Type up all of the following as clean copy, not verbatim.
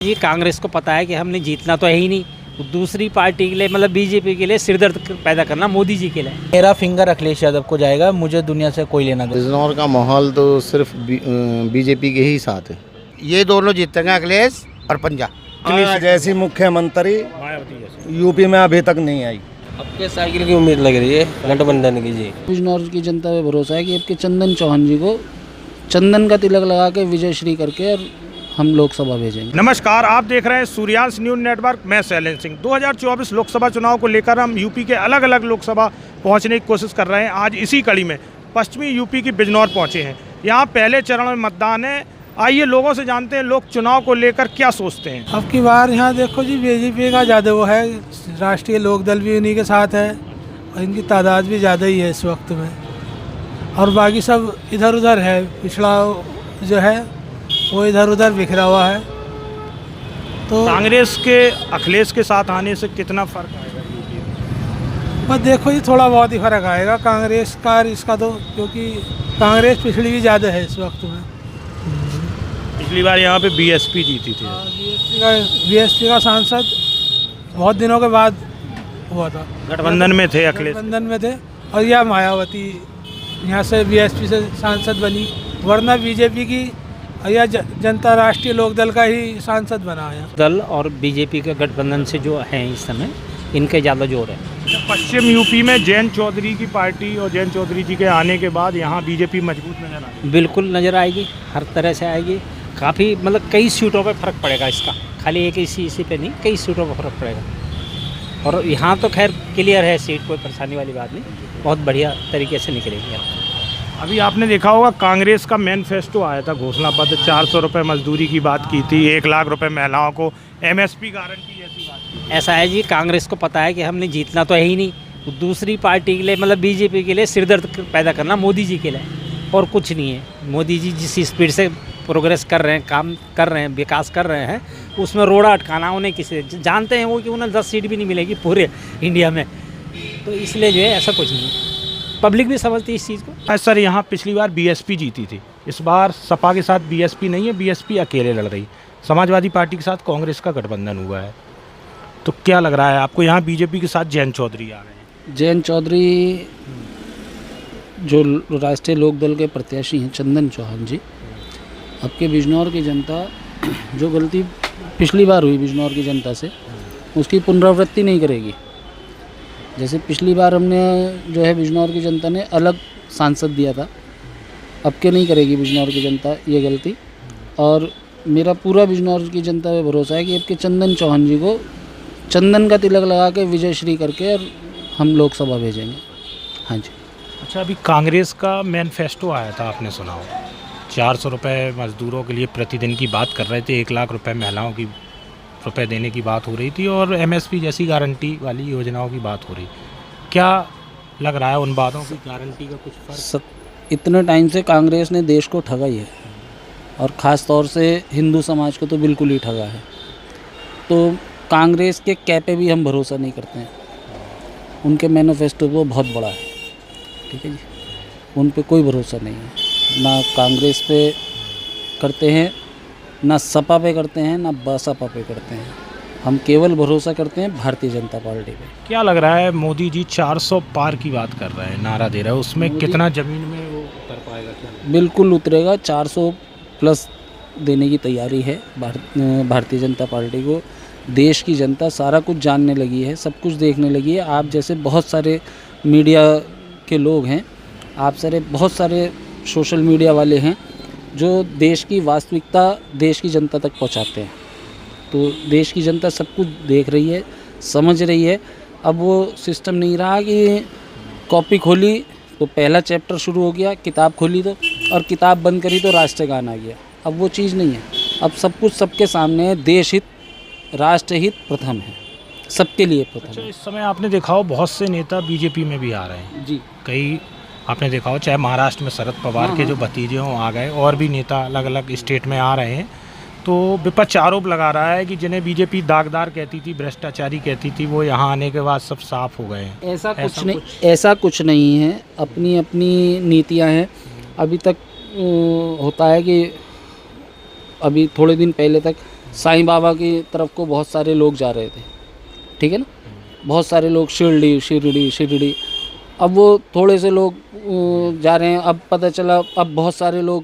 जी कांग्रेस को पता है कि हमने जीतना तो है ही नहीं, दूसरी पार्टी के लिए मतलब बीजेपी के लिए सिरदर्द पैदा करना मोदी जी के लिए। मेरा फिंगर अखिलेश यादव को जाएगा, मुझे दुनिया से कोई लेना देना। बिजनौर का माहौल तो सिर्फ बीजेपी के ही साथ है। ये दोनों जीतेंगे, अखिलेश और पंजा। जैसी मुख्यमंत्री यूपी में अभी तक नहीं आई। आपके साइकिल की उम्मीद लग रही है गठबंधन की। जी बिजनौर की जनता पे भरोसा है कि आपके चंदन चौहान जी को चंदन का तिलक लगा के विजय श्री करके और हम लोकसभा भेजेंगे। नमस्कार, आप देख रहे हैं सूर्यांश न्यूज़ नेटवर्क। मैं शैलेंद्र सिंह। 2024 लोकसभा चुनाव को लेकर हम यूपी के अलग अलग लोकसभा पहुंचने की कोशिश कर रहे हैं। आज इसी कड़ी में पश्चिमी यूपी की बिजनौर पहुंचे हैं। यहाँ पहले चरण में मतदान है। आइए लोगों से जानते हैं लोग चुनाव को लेकर क्या सोचते हैं। अब की बार यहाँ देखो जी बीजेपी का ज़्यादा वो है, राष्ट्रीय लोकदल भी उन्हीं के साथ है और इनकी तादाद भी ज़्यादा ही है इस वक्त में, और बाकी सब इधर उधर है। पिछड़ा जो है वो इधर उधर बिखरा हुआ है। तो कांग्रेस के अखिलेश के साथ आने से कितना फर्क आएगा? बस देखो जी थोड़ा बहुत ही फर्क आएगा कांग्रेस का इसका तो, क्योंकि कांग्रेस पिछड़ी भी ज़्यादा है इस वक्त में। पिछली बार यहाँ पे बीएसपी जीती थी। बीएसपी का सांसद बहुत दिनों के बाद हुआ था। गठबंधन में थे, अखिलेश गठबंधन में थे, और यह मायावती यहाँ से बीएसपी से सांसद बनी, वरना बीजेपी की या जनता राष्ट्रीय लोकदल का ही सांसद बना है। दल और बीजेपी के गठबंधन से जो है इस समय इनके ज़्यादा जोर है। पश्चिम यूपी में जयंत चौधरी की पार्टी और जयंत चौधरी जी के आने के बाद यहाँ बीजेपी मजबूत नजर आएगी। बिल्कुल नज़र आएगी, हर तरह से आएगी। काफ़ी मतलब कई सीटों पे फर्क पड़ेगा इसका, खाली एक इसी पे नहीं, कई सीटों पर फर्क पड़ेगा। और यहाँ तो खैर क्लियर है सीट, कोई परेशानी वाली बात नहीं, बहुत बढ़िया तरीके से निकलेगी। अभी आपने देखा होगा कांग्रेस का मैनिफेस्टो आया था, घोषणा पत्र। 400 रुपये मजदूरी की बात की थी, 1 लाख रुपए महिलाओं को एमएसपी गारंटी जैसी बात। ऐसा है जी, कांग्रेस को पता है कि हमने जीतना तो है ही नहीं, दूसरी पार्टी के लिए मतलब बीजेपी के लिए सिरदर्द पैदा करना मोदी जी के लिए, और कुछ नहीं है। मोदी जी जिस स्पीड से प्रोग्रेस कर रहे हैं, काम कर रहे हैं, विकास कर रहे हैं, उसमें रोड़ा अटकाना उन्हें किसी जानते हैं वो कि उन्हें 10 सीट भी नहीं मिलेगी पूरे इंडिया में। तो इसलिए जो है ऐसा कुछ नहीं है, पब्लिक भी समझती है इस चीज़ को। सर यहाँ पिछली बार बीएसपी जीती थी, इस बार सपा के साथ बीएसपी नहीं है, बीएसपी अकेले लड़ रही। समाजवादी पार्टी के साथ कांग्रेस का गठबंधन हुआ है, तो क्या लग रहा है आपको? यहाँ बीजेपी के साथ जयंत चौधरी आ रहे हैं। जयंत चौधरी जो राष्ट्रीय लोकदल के प्रत्याशी हैं, चंदन चौहान जी, आपके बिजनौर की जनता जो गलती पिछली बार हुई बिजनौर की जनता से, उसकी पुनरावृत्ति नहीं करेगी। जैसे पिछली बार हमने जो है बिजनौर की जनता ने अलग सांसद दिया था, अब के नहीं करेगी बिजनौर की जनता ये गलती। और मेरा पूरा बिजनौर की जनता पे भरोसा है कि अब के चंदन चौहान जी को चंदन का तिलक लगा के विजय श्री करके और हम लोकसभा भेजेंगे। हाँ जी। अच्छा, अभी कांग्रेस का मैनिफेस्टो आया था, आपने सुना हो? 400 रुपये मजदूरों के लिए प्रतिदिन की बात कर रहे थे, 1 लाख रुपए महिलाओं की रुपए देने की बात हो रही थी, और एमएसपी जैसी गारंटी वाली योजनाओं की बात हो रही। क्या लग रहा है उन बातों की गारंटी का कुछ फर्क? इतने टाइम से कांग्रेस ने देश को ठगा ही है, और ख़ास तौर से हिंदू समाज को तो बिल्कुल ही ठगा है। तो कांग्रेस के क्या पे भी हम भरोसा नहीं करते हैं। उनके मैनिफेस्टो वो बहुत बड़ा है, ठीक है जी, उन पे कोई भरोसा नहीं है। ना कांग्रेस पे करते हैं, ना सपा पे करते हैं, ना बसपा पे करते हैं। हम केवल भरोसा करते हैं भारतीय जनता पार्टी पे। क्या लग रहा है मोदी जी 400 पार की बात कर रहे हैं, नारा दे रहे हैं, उसमें कितना ज़मीन में वो उतर पाएगा? क्या बिल्कुल उतरेगा, 400 प्लस देने की तैयारी है भारतीय जनता पार्टी को। देश की जनता सारा कुछ जानने लगी है, सब कुछ देखने लगी है। आप जैसे बहुत सारे मीडिया के लोग हैं, आप बहुत सारे सोशल मीडिया वाले हैं जो देश की वास्तविकता देश की जनता तक पहुंचाते हैं। तो देश की जनता सब कुछ देख रही है, समझ रही है। अब वो सिस्टम नहीं रहा कि कॉपी खोली तो पहला चैप्टर शुरू हो गया, किताब खोली तो, और किताब बंद करी तो राष्ट्रगान आ गया। अब वो चीज़ नहीं है। अब सब कुछ सबके सामने है। देश हित, राष्ट्र हित प्रथम है, सबके लिए प्रथम। अच्छा, इस समय आपने देखा हो बहुत से नेता बीजेपी में भी आ रहे हैं जी। कई आपने देखा हो, चाहे महाराष्ट्र में शरद पवार के जो भतीजे हों आ गए, और भी नेता अलग अलग स्टेट में आ रहे हैं। तो विपक्ष आरोप लगा रहा है कि जिन्हें बीजेपी दागदार कहती थी, भ्रष्टाचारी कहती थी, वो यहाँ आने के बाद सब साफ हो गए हैं। ऐसा कुछ नहीं है। अपनी अपनी नीतियाँ हैं। अभी तक होता है कि अभी थोड़े दिन पहले तक साईं बाबा की तरफ को बहुत सारे लोग जा रहे थे, ठीक है ना, बहुत सारे लोग शिरडी। अब वो थोड़े से लोग जा रहे हैं, अब पता चला अब बहुत सारे लोग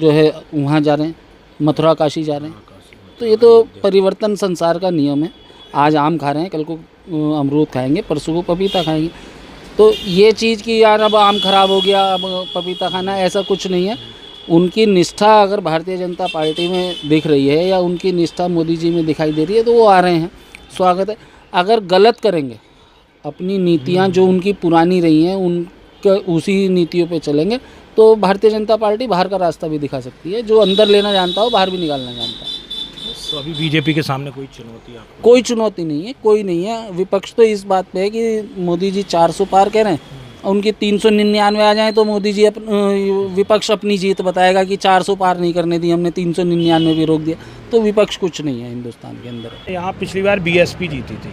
जो है वहाँ जा रहे हैं, मथुरा काशी जा रहे हैं। तो ये तो परिवर्तन संसार का नियम है। आज आम खा रहे हैं, कल को अमरूद खाएंगे, परसों को पपीता खाएंगे। तो ये चीज़ कि यार अब आम खराब हो गया, अब पपीता खाना, ऐसा कुछ नहीं है। उनकी निष्ठा अगर भारतीय जनता पार्टी में दिख रही है या उनकी निष्ठा मोदी जी में दिखाई दे रही है तो वो आ रहे हैं, स्वागत है। अगर गलत करेंगे, अपनी नीतियां जो उनकी पुरानी रही हैं उनका उसी नीतियों पे चलेंगे तो भारतीय जनता पार्टी बाहर का रास्ता भी दिखा सकती है। जो अंदर लेना जानता हो बाहर भी निकालना जानता है। तो अभी बीजेपी के सामने कोई चुनौती आपको? कोई चुनौती नहीं है, कोई नहीं है। विपक्ष तो इस बात पे है कि मोदी जी 400 पार कह रहे हैं, उनके 399 आ जाएं तो मोदी जी विपक्ष अपनी जीत बताएगा कि 400 पार नहीं करने दी हमने, 399 भी रोक दिया। तो विपक्ष कुछ नहीं है हिंदुस्तान के अंदर। यहाँ पिछली बार बीएसपी जीती थी,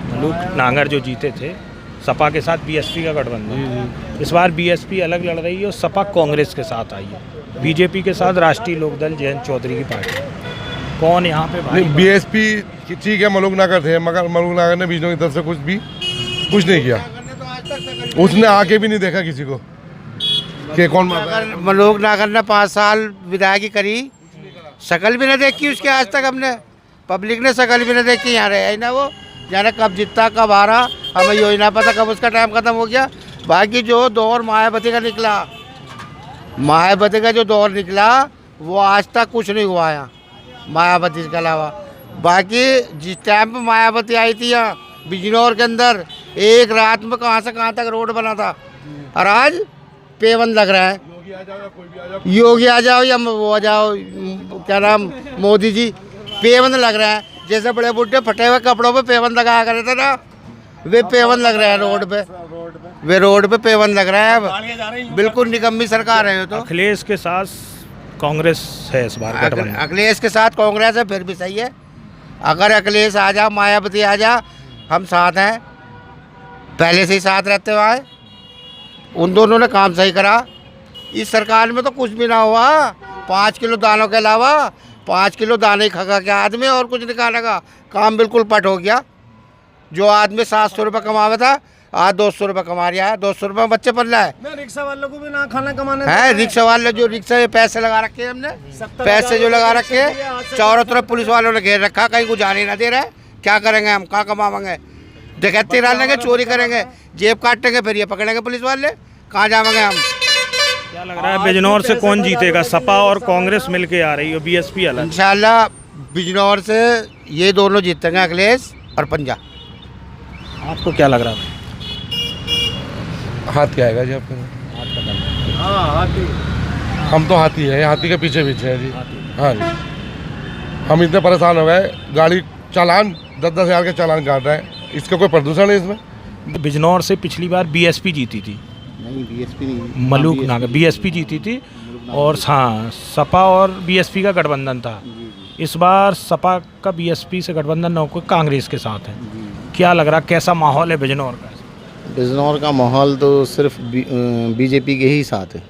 मलूक नागर जो जीते थे, सपा के साथ बीएसपी का गठबंधन। इस बार बीएसपी अलग लड़ रही है और सपा कांग्रेस के साथ आई है, बीजेपी के साथ राष्ट्रीय लोकदल जयंत चौधरी की पार्टी। कौन यहाँ पे भाई? बीएसपी ठीक है, मलूक नागर थे, मगर मलूक नागर ने बीजेपी की तरफ से कुछ नहीं किया। उसने आके भी नहीं देखा किसी को कि कौन मलूक नागर ने 5 साल विधायकी करी, शकल भी न देखी उसके आज तक। हमने पब्लिक ने शकल भी न देखी। यहाँ रहे ना वो, जाने कब जीतता कब हारा, हमें योजना पता कब उसका टाइम खत्म हो गया। बाकी जो दौर मायावती का निकला, मायावती का जो दौर निकला वो आज तक कुछ नहीं हुआ यहाँ मायावती के अलावा। बाकी जिस टाइम पर मायावती आई थी यहाँ बिजनौर के अंदर, एक रात में कहाँ से कहाँ तक रोड बना था, और आज पेवन लग रहा है। योगी आ जाओ या वो आ जाओ, क्या नाम, मोदी जी, पेवन लग रहा है। जैसे बड़े बुढ़े फटे हुए कपड़ों पे पेवन लगाया करते थे ना, वे पेवन लग रहा है रोड पे, वे रोड पे पेवन लग रहा है। अब बिल्कुल निकम्मी सरकार है। तो अखिलेश के साथ कांग्रेस है इस बार गठबंधन। अखिलेश के साथ कांग्रेस है, फिर भी सही है। अगर अखिलेश आ जा, मायावती आ जा, हम साथ हैं, पहले से ही साथ रहते हुए आए। उन दोनों ने काम सही करा। इस सरकार में तो कुछ भी ना हुआ, 5 किलो दानों के अलावा 5 किलो दाने खा के आदमी और कुछ नहीं खाने। काम बिल्कुल पट हो गया। जो आदमी 700 रुपये कमावा था, आज 200 रुपये कमा रहा है। 200 रुपये में बच्चे पल रहा है। रिक्शा वालों को भी ना खाना कमाने है, रिक्शा वाले जो रिक्शा में पैसे लगा रखे हैं हमने, पैसे जो लगा रखे हैं, चारों तरफ पुलिस वालों ने घेर रखा, कहीं को जाने ना दे रहा है। क्या करेंगे हम, कहाँ कमाएंगे? डकैती डालेंगे, चोरी करेंगे, जेब काटेंगे, फिर ये पकड़ेंगे पुलिस वाले, कहाँ जाएंगे हम? क्या लग रहा है बिजनौर से कौन जीतेगा? सपा और कांग्रेस मिलके आ रही है, बीएसपी अलग। इंशाल्लाह बिजनौर से ये दोनों जीतेंगे, अखिलेश और पंजा। आपको क्या लग रहा है? हाथी आएगा जी आपके। हाँ हाथी, हम तो हाथी है, हाथी के पीछे है जी। हाँ जी, हम इतने परेशान हो गए, गाड़ी चालान 10-10 हज़ार के चालान काट रहे हैं। इसका कोई प्रदूषण है इसमें? बिजनौर से पिछली बार बीएसपी जीती थी, नहीं बीएसपी नहीं, मलूक नागर बीएसपी जीती थी, और हाँ सपा और बीएसपी का गठबंधन था। इस बार सपा का बीएसपी से गठबंधन न होकर कांग्रेस के साथ है। क्या लग रहा, कैसा माहौल है बिजनौर का? बिजनौर का माहौल तो सिर्फ बीजेपी के ही साथ है।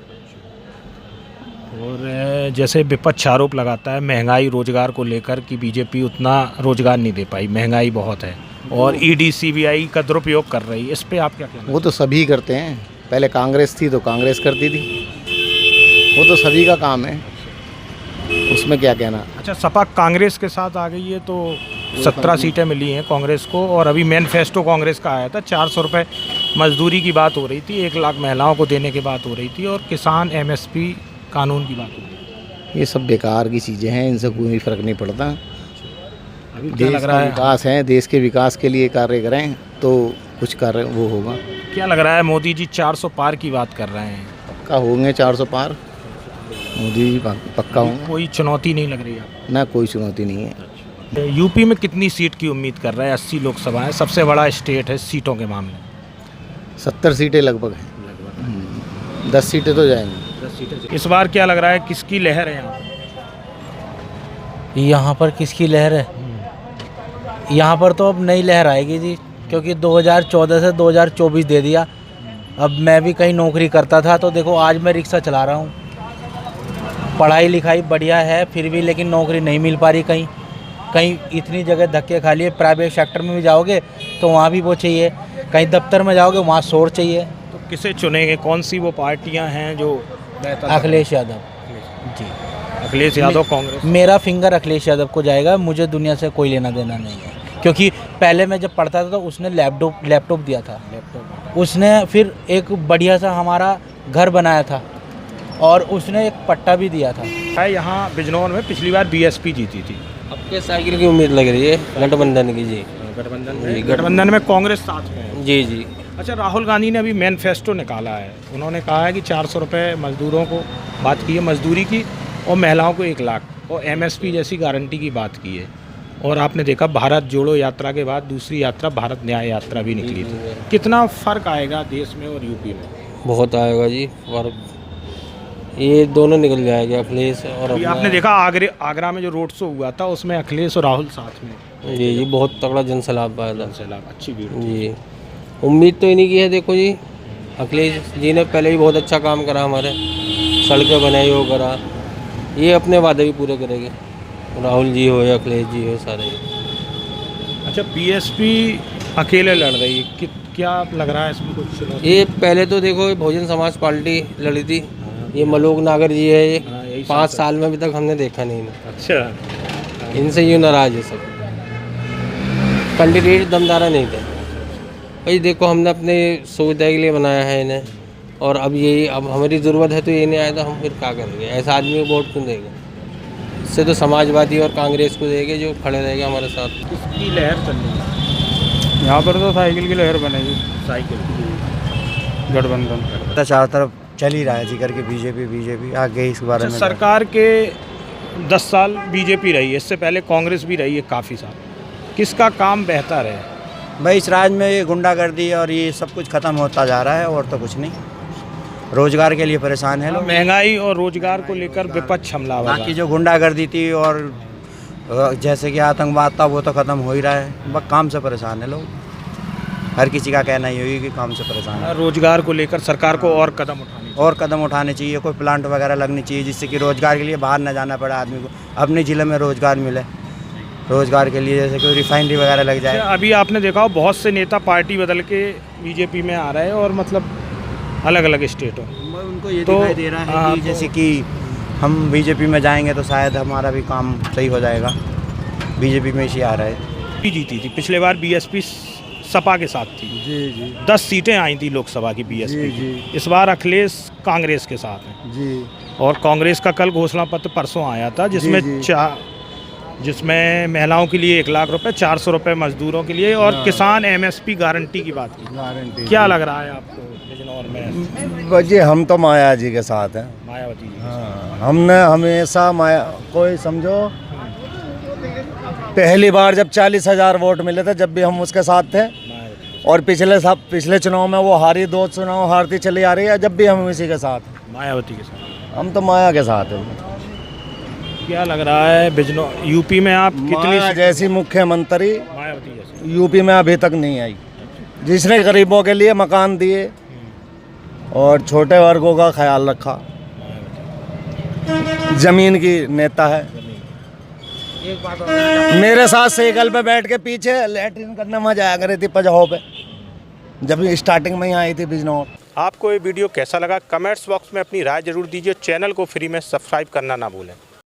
और जैसे विपक्ष आरोप लगाता है महंगाई रोजगार को लेकर कि बीजेपी उतना रोजगार नहीं दे पाई, महंगाई बहुत है, और ईडी सीबीआई का दुरुपयोग कर रही है, इस पे आप क्या कहना? वो तो सभी करते हैं, पहले कांग्रेस थी तो कांग्रेस करती थी, वो तो सभी का काम है, उसमें क्या कहना। अच्छा, सपा कांग्रेस के साथ आ गई है तो 17 सीटें मिली हैं कांग्रेस को, और अभी मैनिफेस्टो कांग्रेस का आया था, 400 रुपये मजदूरी की बात हो रही थी, 1 लाख महिलाओं को देने की बात हो रही थी, और किसान MSP कानून की बात हो रही थी। ये सब बेकार की चीज़ें हैं, इनसे कोई फर्क नहीं पड़ता। अभी क्या लग रहा है? विकास है, देश के विकास के लिए कार्य करें तो कुछ कार्य वो होगा। क्या लग रहा है मोदी जी 400 पार की बात कर रहे हैं? पक्का होंगे 400 पार, मोदी जी पक्का होंगे। कोई चुनौती नहीं लग रही है? ना कोई चुनौती नहीं है। यूपी में कितनी सीट की उम्मीद कर रहा है? 80 लोकसभा है, सबसे बड़ा स्टेट है सीटों के मामले। 70 सीटें लगभग हैं, 10 सीटें तो जाएंगी। 10 सीटें। इस बार क्या लग रहा है, किसकी लहर है यहाँ? यहाँ पर किसकी लहर है? यहाँ पर तो अब नई लहर आएगी जी, क्योंकि 2014 से 2024 दे दिया। अब मैं भी कहीं नौकरी करता था तो देखो आज मैं रिक्शा चला रहा हूँ, पढ़ाई लिखाई बढ़िया है फिर भी, लेकिन नौकरी नहीं मिल पा रही कहीं कहीं। इतनी जगह धक्के खा लिए, प्राइवेट सेक्टर में भी जाओगे तो वहाँ भी वो चाहिए, कहीं दफ्तर में जाओगे वहाँ शोर चाहिए। तो किसे चुनेंगे, कौन सी वो पार्टियां हैं जो बेहतर? अखिलेश यादव जी, अखिलेश यादव कांग्रेस। मेरा फिंगर अखिलेश यादव को जाएगा। मुझे दुनिया से कोई लेना देना नहीं है, क्योंकि पहले मैं जब पढ़ता था तो उसने लैपटॉप दिया था, उसने फिर एक बढ़िया सा हमारा घर बनाया था और उसने एक पट्टा भी दिया था। यहाँ बिजनौर में पिछली बार बीएसपी जीती थी, आपके साइकिल की उम्मीद लग रही है गठबंधन की जी। गठबंधन में कांग्रेस साथ में है। जी जी। अच्छा, राहुल गांधी ने अभी मैनिफेस्टो निकाला है, उन्होंने कहा है कि 400 रुपये मजदूरों को बात की है मजदूरी की, और महिलाओं को 1 लाख, और एमएसपी जैसी गारंटी की बात की है। और आपने देखा भारत जोड़ो यात्रा के बाद दूसरी यात्रा भारत न्याय यात्रा भी निकली थी। कितना फ़र्क आएगा देश में और यूपी में? बहुत आएगा जी फर्क, ये दोनों निकल जाएगा, अखिलेश और अभी आपने देखा आगरा में जो रोड शो हुआ था उसमें अखिलेश और राहुल साथ में। जी जी, बहुत तगड़ा जनसैलाब आया था। जनसैलाब, अच्छी भीड़ जी। उम्मीद तो इन्हीं की है। देखो जी, अखिलेश जी ने पहले ही बहुत अच्छा काम करा, हमारे सड़कें बनाई हो करा, ये अपने वादे भी पूरे करेंगे, राहुल जी हो या अखिलेश जी हो सारे। अच्छा, बीएसपी अकेले लड़ रही है, क्या लग रहा है इसमें कुछ? ये पहले तो देखो बहुजन समाज पार्टी लड़ी थी, ये मलोक नागर जी है, ये 5 साल में अभी तक हमने देखा नहीं। अच्छा, इनसे यूँ नाराज है सब, कैंडिडेट दमदारा नहीं थे भाई। देखो हमने अपने सुविधा के लिए बनाया है इन्हें, और अब हमारी ज़रूरत है तो ये नहीं आया तो हम फिर क्या करेंगे? ऐसा आदमी को वोट क्यों देंगे? इससे तो समाजवादी और कांग्रेस को देंगे जो खड़े रहेंगे हमारे साथ। किसकी लहर चल रही है यहाँ पर? तो साइकिल की लहर बनेगी, साइकिल गठबंधन चारों तरफ चल ही रहा है जी करके, बीजेपी आगे इस बारे में। सरकार के 10 साल बीजेपी रही है, इससे पहले कांग्रेस भी रही है काफ़ी साल। किसका काम बेहतर है? भाई इस राज्य में ये गुंडागर्दी और ये सब कुछ खत्म होता जा रहा है, और तो कुछ नहीं। रोजगार के लिए परेशान है लोग, महंगाई और रोजगार को लेकर विपक्ष हमलावर। बाकी जो गुंडागर्दी थी और जैसे कि आतंकवाद था वो तो खत्म हो ही रहा है। बस काम से परेशान है लोग, हर किसी का कहना ही होगी कि काम से परेशान है। रोजगार को लेकर सरकार को और कदम उठाने चाहिए, कोई प्लांट वगैरह लगनी चाहिए जिससे कि रोजगार के लिए बाहर न जाना पड़े आदमी को, अपने ज़िले में रोजगार मिले। रोजगार के लिए जैसे कोई रिफाइनरी वगैरह लग जाए। अभी आपने देखा हो बहुत से नेता पार्टी बदल के बीजेपी में आ रहे हैं, और मतलब अलग अलग स्टेटों। उनको ये दिखाई दे रहा है कि जैसे कि हम बीजेपी में जाएंगे तो शायद हमारा भी काम सही हो जाएगा, बीजेपी में इसी आ रहा है। जीती थी पिछले बार बीएसपी सपा के साथ थी। जी 10 सीटें आई थी लोकसभा की बीएसपी की। इस बार अखिलेश कांग्रेस के साथ हैं जी, और कांग्रेस का कल घोषणा पत्र परसों आया था, जिसमें महिलाओं के लिए 1 लाख रुपए, 400 रुपये मजदूरों के लिए, और किसान एमएसपी गारंटी की बात की। क्या लग रहा है आपको बिजनौर में? जी हम तो माया जी के साथ हैं, मायावती जी। हाँ, हमने हमेशा कोई समझो पहली बार जब 40,000 वोट मिले थे जब भी हम उसके साथ थे, और पिछले चुनाव में वो हारी, 2 चुनाव हारती चली आ रही है, जब भी हम इसी के साथ, मायावती के साथ। हम तो माया के साथ हैं। क्या लग रहा है बिजनौर यूपी में आप कितनी जैसी मुख्यमंत्री मायावती जैसी यूपी में अभी तक नहीं आई, जिसने गरीबों के लिए मकान दिए और छोटे वर्गों का ख्याल रखा, जमीन की नेता है। मेरे साथ साइकिल पे बैठ के पीछे लैट्रिन करने में जाया करी थी पजहों पे, जब स्टार्टिंग में ही आई थी बिजनौर। आपको ये वीडियो कैसा लगा कमेंट्स बॉक्स में अपनी राय जरूर दीजिए। चैनल को फ्री में सब्सक्राइब करना ना भूलें।